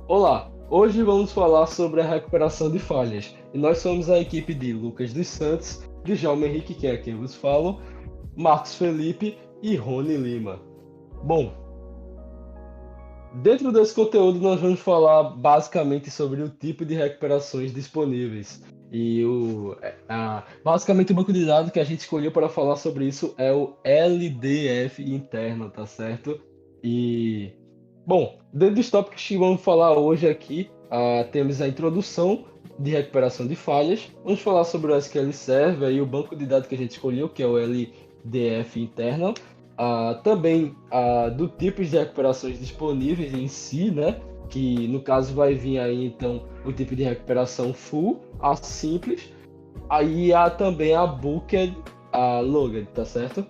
Olá, hoje vamos falar sobre a recuperação de falhas. E nós somos a equipe de Lucas dos Santos, Djalma Henrique, que é quem vos falo, Marcos Felipe e Rony Lima. Bom, dentro desse conteúdo nós vamos falar basicamente sobre o tipo de recuperações disponíveis. Basicamente o banco de dados que a gente escolheu para falar sobre isso é o LDF interno, tá certo? E Bom, dentro dos tópicos que vamos falar hoje aqui, temos a introdução de recuperação de falhas. Vamos falar sobre o SQL Server e o banco de dados que a gente escolheu, que é o LDF Internal. Também do tipos de recuperações disponíveis em si, né? Que no caso vai vir aí então o tipo de recuperação full, a simples. Aí há também a Booked, a Logged, tá certo?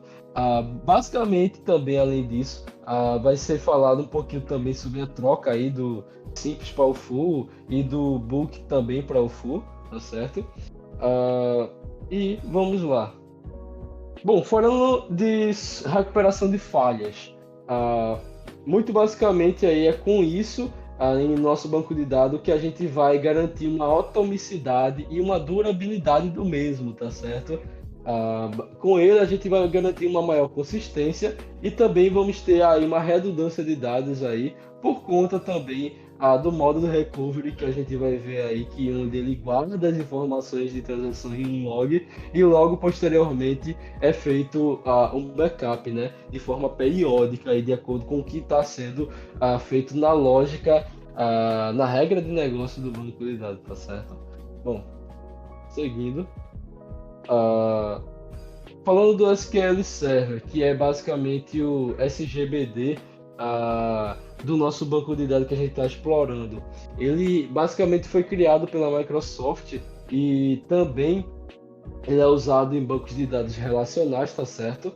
Basicamente, também além disso, vai ser falado um pouquinho também sobre a troca aí do simples para o full e do book também para o full, tá certo? Ah, e vamos lá. Bom, falando de recuperação de falhas, ah, muito basicamente aí é com isso, em nosso banco de dados, que a gente vai garantir uma atomicidade e uma durabilidade do mesmo, tá certo? Com ele a gente vai garantir uma maior consistência e também vamos ter aí uma redundância de dados aí, por conta também do modo do recovery que a gente vai ver aí, que onde ele guarda as informações de transação em um log e logo posteriormente é feito um backup, né, de forma periódica e de acordo com o que está sendo feito na lógica, na regra de negócio do banco de dados, tá certo? Bom, seguindo, ah, falando do SQL Server, que é basicamente o SGBD do nosso banco de dados que a gente está explorando, ele basicamente foi criado pela Microsoft e também ele é usado em bancos de dados relacionais, tá certo?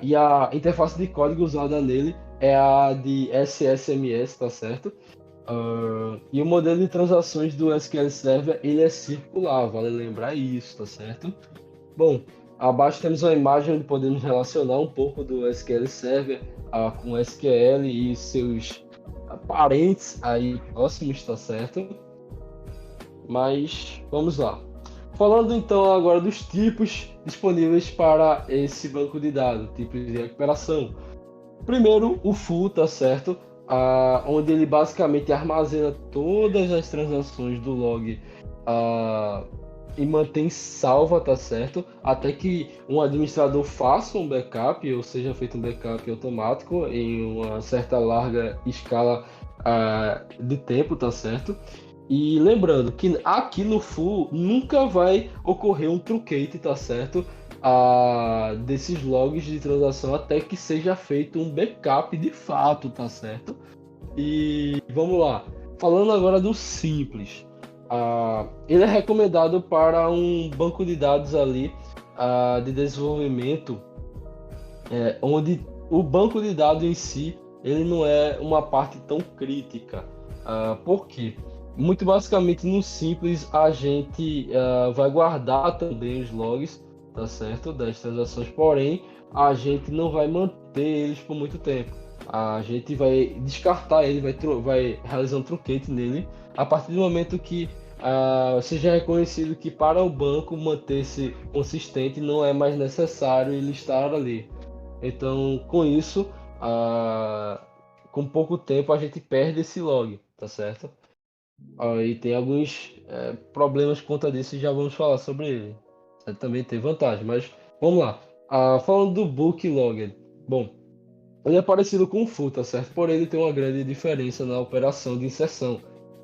E a interface de código usada nele é a de SSMS, tá certo? E o modelo de transações do SQL Server ele é circular, vale lembrar isso, tá certo? Bom, abaixo temos uma imagem onde podemos relacionar um pouco do SQL Server com o SQL e seus parentes aí próximos, tá certo? Mas vamos lá. Falando então agora dos tipos disponíveis para esse banco de dados, tipos de recuperação. Primeiro, o full, tá certo? Onde ele basicamente armazena todas as transações do log e mantém salva, tá certo? Até que um administrador faça um backup, ou seja, feito um backup automático em uma certa larga escala de tempo, tá certo? E lembrando que aqui no full nunca vai ocorrer um truncate, tá certo? Desses logs de transação até que seja feito um backup de fato, tá certo? E vamos lá. Falando agora do simples. Ele é recomendado para um banco de dados ali de desenvolvimento, onde o banco de dados em si ele não é uma parte tão crítica. Por quê? Muito basicamente no simples a gente vai guardar também os logs, tá certo? Das transações, porém a gente não vai manter eles por muito tempo. A gente vai descartar ele, vai realizar um truncate nele a partir do momento que seja reconhecido que para o banco manter-se consistente não é mais necessário ele estar ali. Então, com isso, com pouco tempo a gente perde esse log, tá certo? Aí tem alguns problemas por conta disso e já vamos falar sobre ele. Também tem vantagem, mas vamos lá. Falando do book logged, bom, ele é parecido com o full, tá certo? Porém, ele tem uma grande diferença na operação de inserção,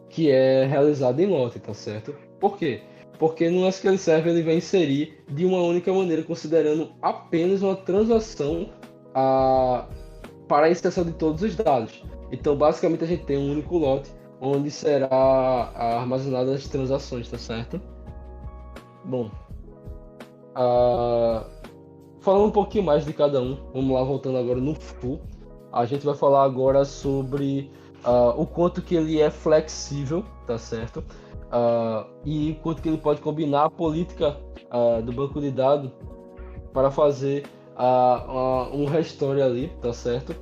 que é realizada em lote, tá certo? Por quê? Porque no SQL Server ele vai inserir de uma única maneira, considerando apenas uma transação para a inserção de todos os dados. Então, basicamente, a gente tem um único lote onde será armazenadas as transações, tá certo? Bom, ah, falando um pouquinho mais de cada um, vamos lá, voltando agora no full, a gente vai falar agora sobre o quanto que ele é flexível, tá certo? E quanto que ele pode combinar a política do banco de dados para fazer um restore ali, tá certo?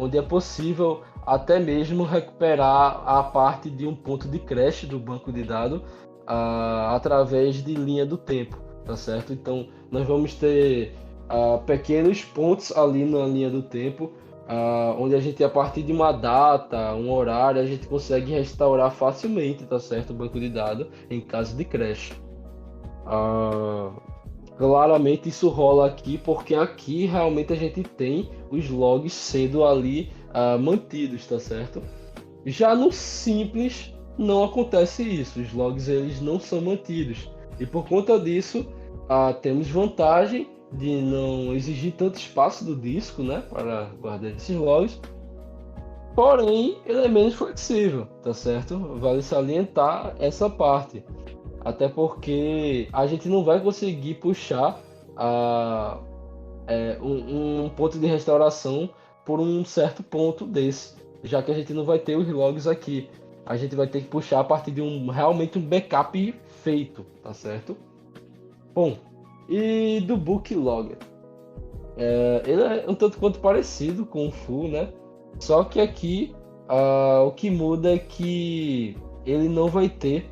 Onde é possível até mesmo recuperar a parte de um ponto de creche do banco de dados através de linha do tempo, tá certo? Então, nós vamos ter pequenos pontos ali na linha do tempo, onde a gente, a partir de uma data, um horário, a gente consegue restaurar facilmente, tá certo? O banco de dados em caso de crash. Ah, Claramente isso rola aqui porque aqui realmente a gente tem os logs sendo ali mantidos, tá certo? Já no simples não acontece isso, os logs eles não são mantidos. E por conta disso, temos vantagem de não exigir tanto espaço do disco, né, para guardar esses logs. Porém, ele é menos flexível, tá certo? Vale salientar essa parte. Até porque a gente não vai conseguir puxar a, um ponto de restauração por um certo ponto desse, já que a gente não vai ter os logs aqui. A gente vai ter que puxar a partir de realmente um backup feito, tá certo? Bom, e do book logger? Ele é um tanto quanto parecido com o full, né? Só que aqui o que muda é que ele não vai ter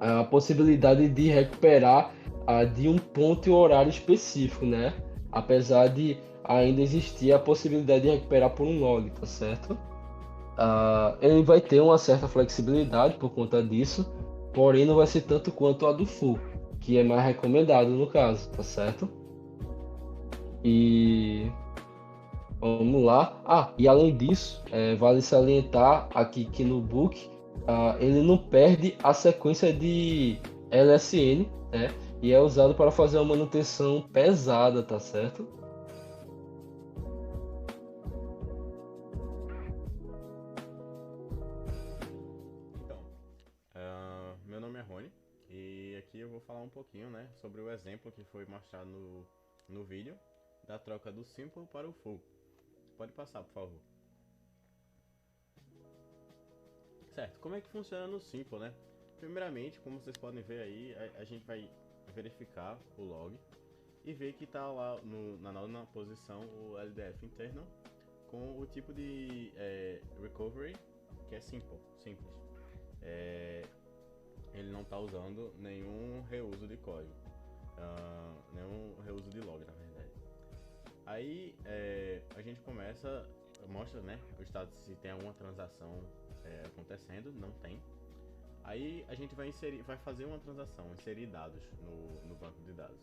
a possibilidade de recuperar de um ponto e horário específico, né? Apesar de ainda existir a possibilidade de recuperar por um log, tá certo? Ele vai ter uma certa flexibilidade por conta disso, porém não vai ser tanto quanto a do full, que é mais recomendado no caso, tá certo? E vamos lá. E além disso, vale salientar aqui que no book ele não perde a sequência de LSN, né? E é usado para fazer uma manutenção pesada, tá certo? Então, meu nome é Rony e aqui eu vou falar um pouquinho, né, sobre o exemplo que foi mostrado no vídeo da troca do Simple para o Full. Pode passar, por favor. Certo, como é que funciona no Simple, né? Primeiramente, como vocês podem ver aí, a gente vai verificar o log e ver que está lá na nona posição o LDF internal com o tipo de recovery que é simples. É, ele não está usando nenhum reuso de código, nenhum reuso de log, na verdade. Aí a gente mostra, né, o status se tem alguma transação acontecendo, não tem. Aí a gente vai fazer uma transação, inserir dados no banco de dados.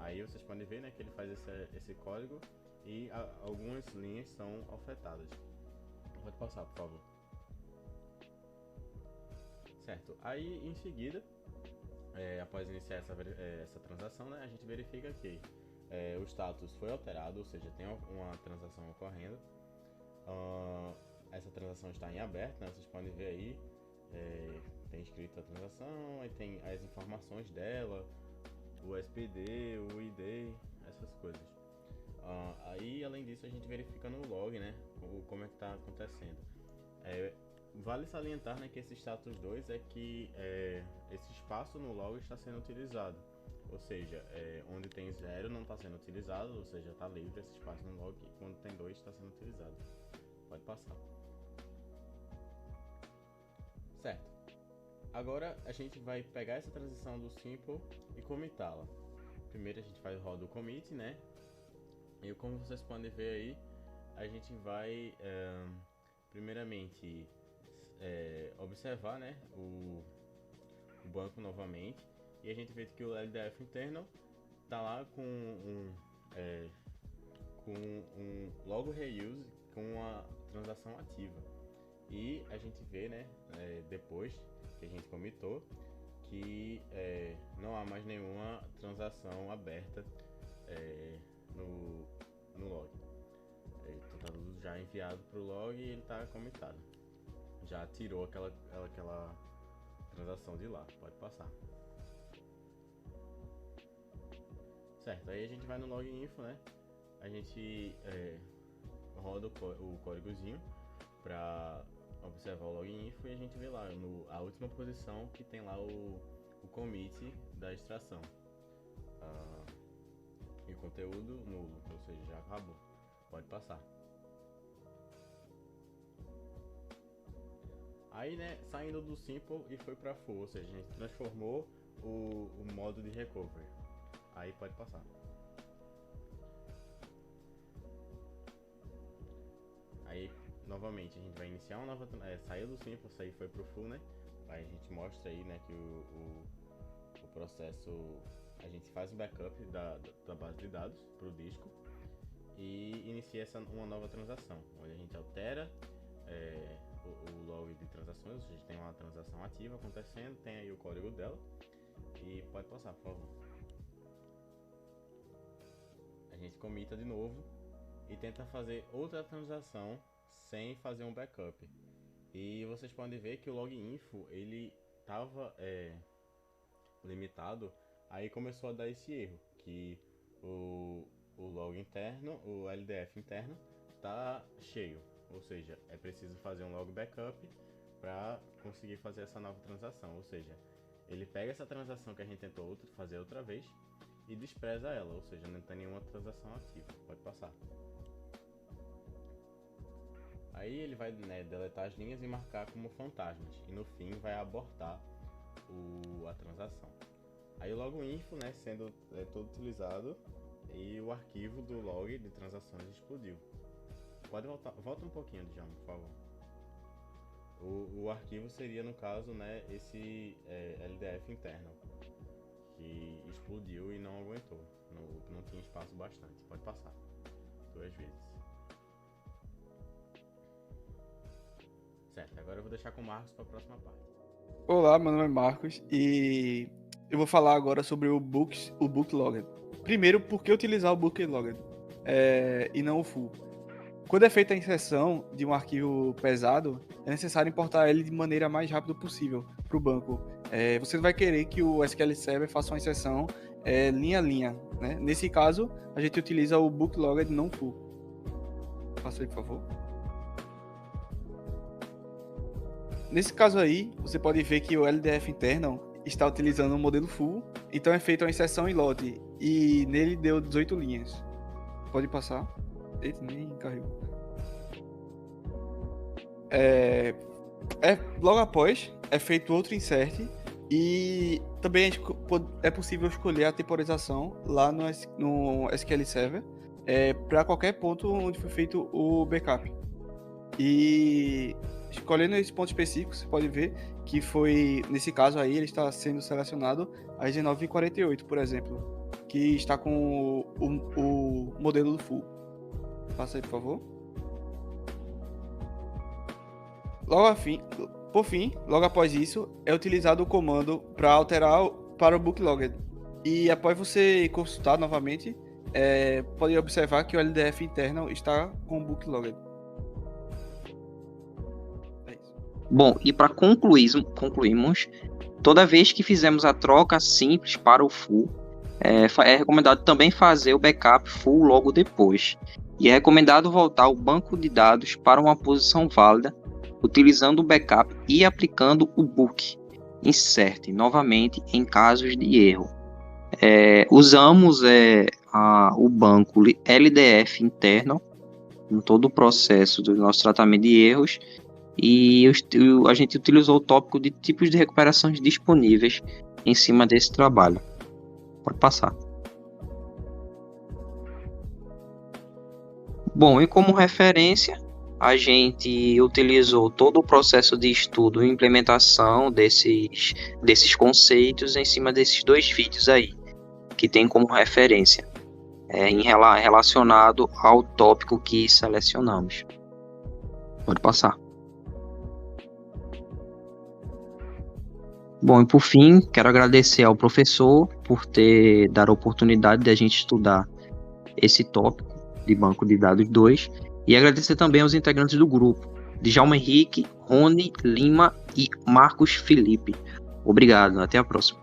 Aí vocês podem ver, né, que ele faz esse código e algumas linhas são afetadas. Pode passar, por favor. Certo. Aí em seguida, após iniciar essa transação, né, a gente verifica que o status foi alterado, ou seja, tem uma transação ocorrendo. Essa transação está em aberto, né, vocês podem ver aí. Tem escrito a transação, aí tem as informações dela, o SPD, o ID, essas coisas. Aí, além disso, a gente verifica no log, né, como é que está acontecendo. Vale salientar, né, que esse status 2 é que esse espaço no log está sendo utilizado. Ou seja, onde tem 0 não está sendo utilizado, ou seja, está livre esse espaço no log, e quando tem 2 está sendo utilizado. Pode passar. Certo. Agora a gente vai pegar essa transição do simple e commitá-la. Primeiro a gente faz roda o commit, né? E como vocês podem ver aí, a gente vai primeiramente observar, né, o banco novamente, e a gente vê que o LDF internal tá lá com um logo reuse com a transação ativa. E a gente vê, né, depois que a gente commitou, que não há mais nenhuma transação aberta no log. Então tá tudo já enviado para o log e ele está commitado. Já tirou aquela transação de lá. Pode passar. Certo, aí a gente vai no log info, né? A gente roda o códigozinho para observar o log info e a gente vê lá a última posição que tem lá o commit da extração. E o conteúdo nulo, ou seja, já acabou. Pode passar. Aí, né, saindo do simple e foi pra full, ou seja, a gente transformou o modo de recovery. Aí pode passar. Aí, novamente, a gente vai iniciar uma nova... saiu do simple, isso aí foi pro full, né? Aí a gente mostra aí, né, que o processo... A gente faz um backup da base de dados pro disco e inicia uma nova transação, onde a gente altera o log de transações, ou seja, tem uma transação ativa acontecendo, tem aí o código dela e pode passar, por favor. A gente comita de novo e tenta fazer outra transação sem fazer um backup. E vocês podem ver que o loginfo ele estava limitado, aí começou a dar esse erro, que o log interno, o LDF interno, está cheio. Ou seja, é preciso fazer um log backup para conseguir fazer essa nova transação. Ou seja, ele pega essa transação que a gente tentou fazer outra vez e despreza ela. Ou seja, não tem nenhuma transação ativa. Pode passar. Aí ele vai, né, deletar as linhas e marcar como fantasmas. E no fim vai abortar a transação. Aí o loginfo, né, sendo todo utilizado e o arquivo do log de transações explodiu. Pode volta um pouquinho, Djalma, por favor. O arquivo seria, no caso, né, esse LDF interno, que explodiu e não aguentou, não tinha espaço bastante. Pode passar 2 vezes. Certo, agora eu vou deixar com o Marcos para a próxima parte. Olá, meu nome é Marcos e eu vou falar agora sobre o booklogged. Primeiro, por que utilizar o booklogged e não o full? Quando é feita a inserção de um arquivo pesado, é necessário importar ele de maneira mais rápida possível para o banco. Você vai querer que o SQL Server faça uma inserção linha a linha, né? Nesse caso, a gente utiliza o booklogged não full. Passa aí, por favor. Nesse caso aí, você pode ver que o LDF interno está utilizando o modelo full, então é feita uma inserção em lote e nele deu 18 linhas. Pode passar. Eita, nem carregou. Logo após, é feito outro insert e também é possível escolher a temporização lá no SQL Server para qualquer ponto onde foi feito o backup. E escolhendo esse ponto específico, você pode ver que foi, nesse caso aí, ele está sendo selecionado a 1948, por exemplo, que está com o modelo do full. Passa aí, por favor. Por fim, logo após isso, é utilizado o comando para alterar para o booklogged. E após você consultar novamente, pode observar que o LDF interno está com o booklogged. Bom, e para concluirmos, toda vez que fizermos a troca simples para o full, é recomendado também fazer o backup full logo depois. E é recomendado voltar o banco de dados para uma posição válida, utilizando o backup e aplicando o book insert novamente em casos de erro. Usamos o banco LDF interno em todo o processo do nosso tratamento de erros e a gente utilizou o tópico de tipos de recuperações disponíveis em cima desse trabalho. Pode passar. Bom, e como referência, a gente utilizou todo o processo de estudo e implementação desses conceitos em cima desses 2 vídeos aí, que tem como referência, relacionado ao tópico que selecionamos. Pode passar. Bom, e por fim, quero agradecer ao professor por ter dado a oportunidade de a gente estudar esse tópico de Banco de Dados 2 e agradecer também aos integrantes do grupo, Djalma Henrique, Rony Lima e Marcos Felipe. Obrigado, até a próxima.